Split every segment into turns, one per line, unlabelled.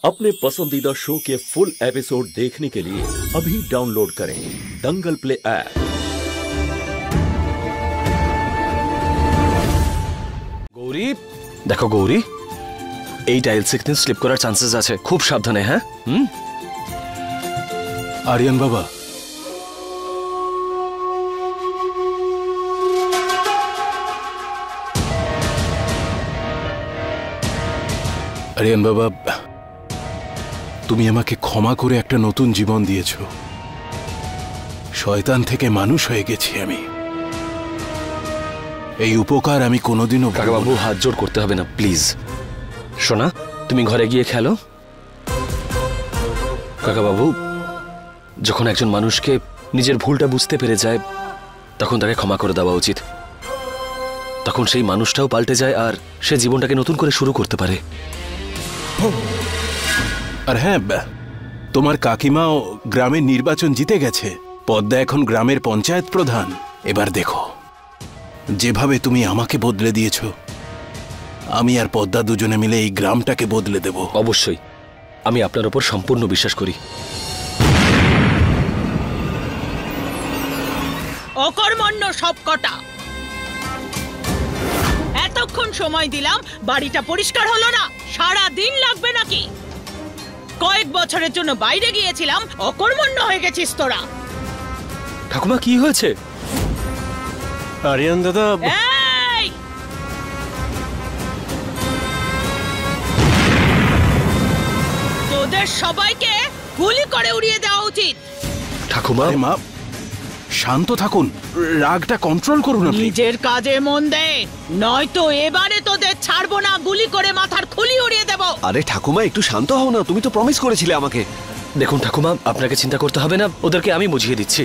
अपने पसंदीदा शो के फुल एपिसोड देखने के लिए अभी डाउनलोड करें दंगल प्ले ऐप।
गौरी देखो गौरी এই টাইলস থেকে স্লিপ করার চান্সেস আছে, খুব সাবধানে। হ্যাঁ
আরিয়ান বাবা, আরিয়ান বাবা, তুমি আমাকে ক্ষমা করে একটা নতুন জীবন দিয়েছো। শয়তান থেকে মানুষ হয়ে গেছি আমি। এই উপকার আমি কোনোদিনও
কাকাবাবু হাত জোড় করতে হবে না প্লিজ। সোনা তুমি ঘরে গিয়ে খেলো। কাকাবাবু যখন একজন মানুষকে নিজের ভুলটা বুঝতে পেরে যায় তখন তাকে ক্ষমা করে দেওয়া উচিত। তখন সেই মানুষটাও পাল্টে যায় আর সে জীবনটাকে নতুন করে শুরু করতে পারে।
আর হ্যাঁ, তোমার কাকিমাও গ্রামের নির্বাচন জিতে গেছে। পদ্মা এখন গ্রামের পঞ্চায়েত প্রধান। এবার দেখো যেভাবে তুমি আমাকে বদলে দিয়েছ, আমি আর পদ্মা দুজনে মিলে এই গ্রামটাকে বদলে দেব।
অবশ্যই, আমি আপনার উপর সম্পূর্ণ বিশ্বাস করি।
অকর্মণ্য সবকটা, এতক্ষণ সময় দিলাম, বাড়িটা পরিষ্কার হলো না? সারা দিন লাগবে নাকি? কয়েক বছরের জন্য বাইরে গিয়েছিলাম, অকর্মণ্য হয়ে গেছিস তোরা।
ঠাকুমা কি হয়েছে?
আরিয়ান দাদা,
এই তোদের সবাইকে গুলি করে উড়িয়ে দেওয়া উচিত।
ঠাকুমা
মা শান্ত থাকুন, রাগটা কন্ট্রোল করুন।
নিজের কাজে মন দে, নয়তো এবারে তোদের ছাড়বো না, গুলি করে মাথার খুলি উড়িয়ে দেব।
আরে ঠাকুমা একটু শান্ত হও না, তুমি তো প্রমিস করেছিলে আমাকে।
দেখুন ঠাকুমা, আপনাকে চিন্তা করতে হবে না, ওদেরকে আমি বুঝিয়ে দিচ্ছি।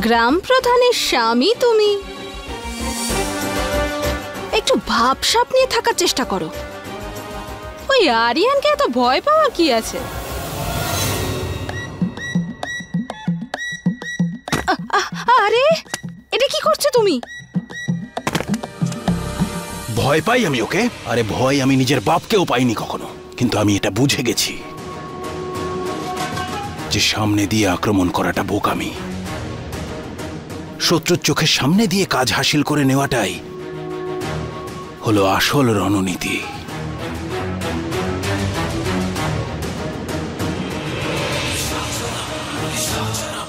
গ্রাম প্রধানের স্বামী তুমি, একটু ভাবসাব নিয়ে থাকার চেষ্টা করো। ওই আরিয়ানকে এত ভয় পাওয়া কি আছে? আরে এটা কি করছো তুমি?
ভয় পাই আমি ওকে? আরে ভয় আমি নিজের বাপকেও পাইনি কখনো। কিন্তু আমি এটা বুঝে গেছি যে সামনে দিয়ে আক্রমণ করাটা বোকামি। শত্রুর চোখের সামনে দিয়ে কাজ হাসিল করে নেওয়াটাই হলো আসল রণনীতি।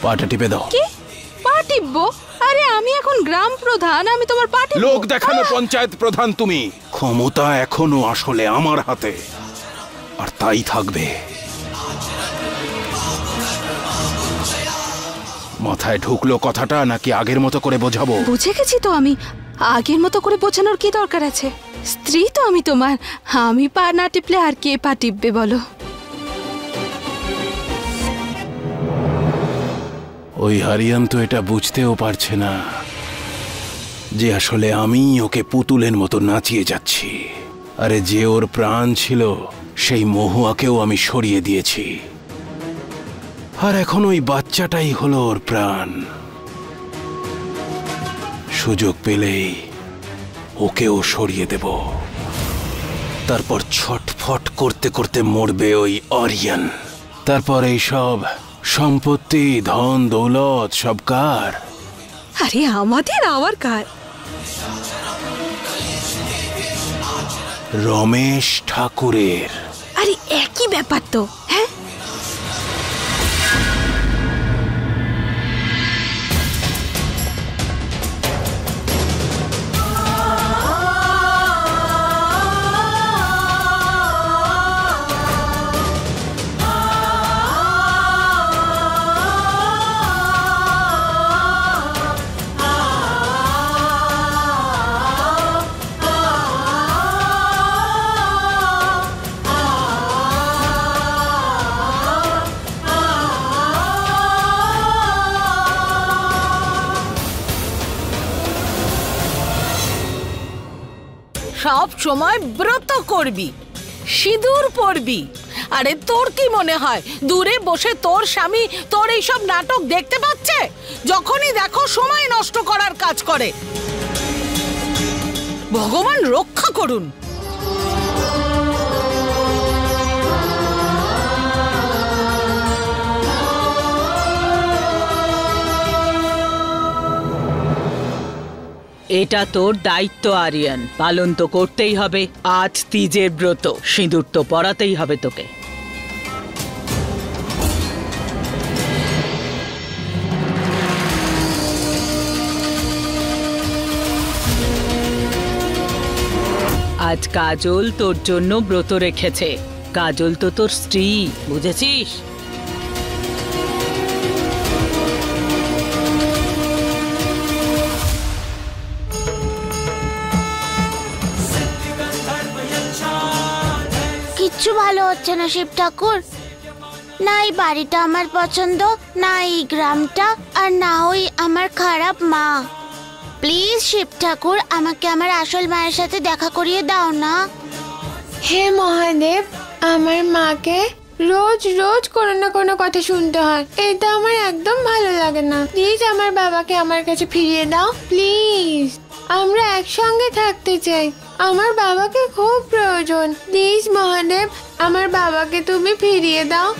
পাটা টিপে দাও।
কি পা টিপবো? আরে আমি এখন গ্রাম প্রধান, আমি তোমার পা টিপবো?
লোক দেখানো পঞ্চায়েত প্রধান তুমি। ক্ষমতা এখনো আসলে আমার হাতে, আর তাই থাকবে। মাথায় ঢুকলো কথাটা নাকি আগের মতো করে বোঝাবো?
বুঝে গেছি তো আমি। আগের মতো করে বোঝানোর কি দরকার আছে? স্ত্রী তো আমি তোমার, আমি পা না টিপলে আর কে পা টিপবে বলো?
ওই হারিয়ান তো এটা বুঝতেও পারছে না যে আসলে আমি ওকে পুতুলের মতো নাচিয়ে যাচ্ছি। আরে যে ওর প্রাণ ছিল সেই মহুয়াকেও আমি সরিয়ে দিয়েছি, আর এখন ওই বাচ্চাটাই হলো ওর প্রাণ। সুযোগ পেলেই ওকেও সরিয়ে দেব, তারপর ছটফট করতে করতে মরবে ওই আরিয়ান। তারপর এই সব সম্পত্তি, ধন দৌলত সব কার?
আরে আমাদের, আমার কার?
রমেশ ঠাকুরের।
আরে একই ব্যাপার তো। হ্যাঁ, সব সময় ব্রত করবি, সিঁদুর পরবি,
আরে তোর কি মনে হয় দূরে বসে তোর স্বামী তোর এইসব নাটক দেখতে পাচ্ছে? যখনই দেখো সময় নষ্ট করার কাজ করে। ভগবান রক্ষা করুন।
এটা তোর দায়িত্ব আরিয়ান, পালন তো করতেই হবে। আজ তিজের ব্রত, সিঁদুর তো পরাতেই হবে তোকে। আজ কাজল তোর জন্য ব্রত রেখেছে। কাজল তো তোর স্ত্রী, বুঝেছিস?
কিচ্ছু ভালো হচ্ছে না শিব ঠাকুর। না এই বাড়িটা আমার পছন্দ, না এই গ্রামটা, আর না ওই আমার খারাপ মা। প্লিজ শিব ঠাকুর, আমাকে আমার আসল মায়ের সাথে দেখা করিয়ে দাও না।
হে মহাদেব, আমার মাকে রোজ রোজ কোনো না কোনো কথা শুনতে হয়, এটা আমার একদম ভালো লাগে না। প্লিজ আমার বাবাকে আমার কাছে ফিরিয়ে দাও, প্লিজ। আমরা একসঙ্গে থাকতে চাই, আমার বাবাকে খুব প্রয়োজন। প্লিজ মহাদেব, আমার বাবাকে তুমি ফিরিয়ে দাও।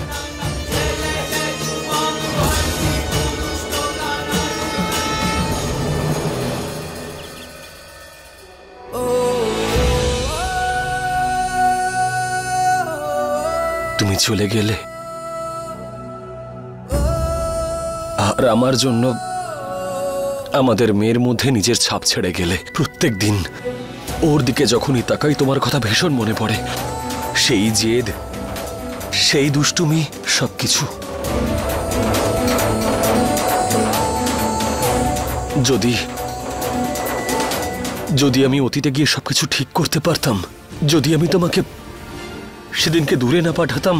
তুমি চলে গেলে আর আমার জন্য আমাদের মেয়ের মধ্যে নিজের ছাপ ছেড়ে গেলে। প্রত্যেক দিন ওর দিকে যখনই তাকাই তোমার কথা ভীষণ মনে পড়ে। সেই জেদ, সেই দুষ্টুমি, সবকিছু। যদি আমি অতীতে গিয়ে সবকিছু ঠিক করতে পারতাম, যদি আমি তোমাকে সেদিনকে দূরে না পাঠাতাম।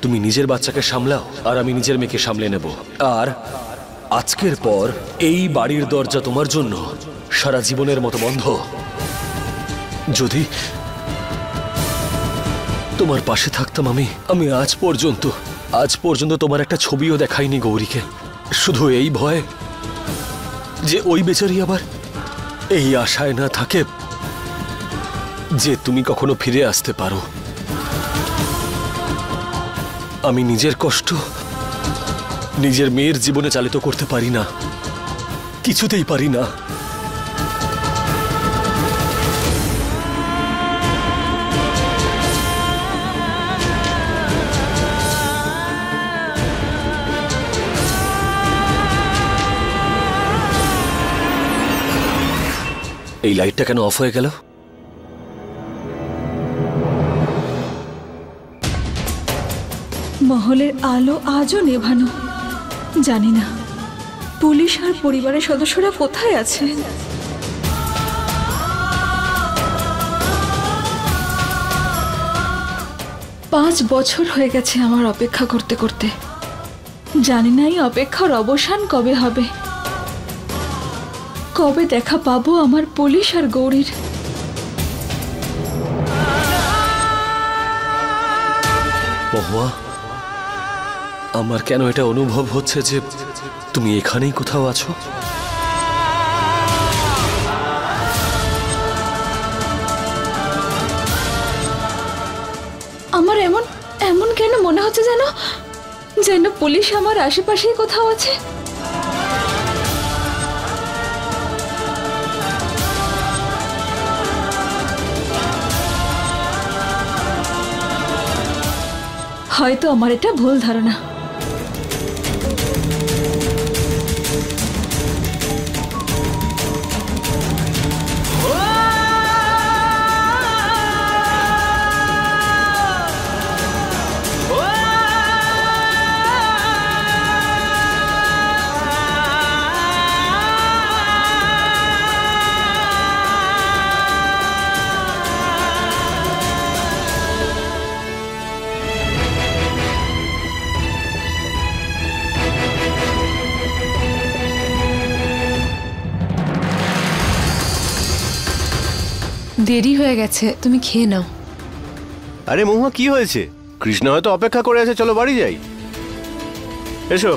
তুমি নিজের বাচ্চাকে সামলাও আর আমি নিজের মেয়েকে সামলে নেব। আর আজকের পর এই বাড়ির দরজা তোমার জন্য সারা জীবনের মতো বন্ধ। যদি তোমার পাশে থাকতাম আমি আজ পর্যন্ত তোমার একটা ছবিও দেখাইনি গৌরীকে। শুধু এই ভয় যে ওই বেচারি আবার এই আশায় না থাকে যে তুমি কখনো ফিরে আসতে পারো। আমি নিজের কষ্ট নিজের মেয়ের জীবনে চালিত করতে পারি না, কিছুতেই পারি না। এই লাইটটা কেন অফ হয়ে গেল?
মহলের আলো আজও নেভানো। জানি না পুলিশ আর পরিবারের সদস্যরা কোথায় আছে। 5 বছর হয়ে গেছে আমার অপেক্ষা করতে করতে। জানি না এই অপেক্ষার অবসান কবে হবে, কবে দেখা পাবো আমার পুলিশ আর গৌরীর।
মহুয়া, আমার কেন এটা অনুভব হচ্ছে যে তুমি এখানেই কোথাও আছো।
আমার এমন কেন মনে হচ্ছে যেন পুলিশ আমার আশেপাশেই কোথাও আছে। হয়তো আমার এটা ভুল ধারণা।
দেরি হয়ে গেছে, তুমি খেয়ে নাও।
আরে মহুয়া, কি হয়েছে?
কৃষ্ণ হয়তো অপেক্ষা করে আছে, চলো বাড়ি যাই। এসো।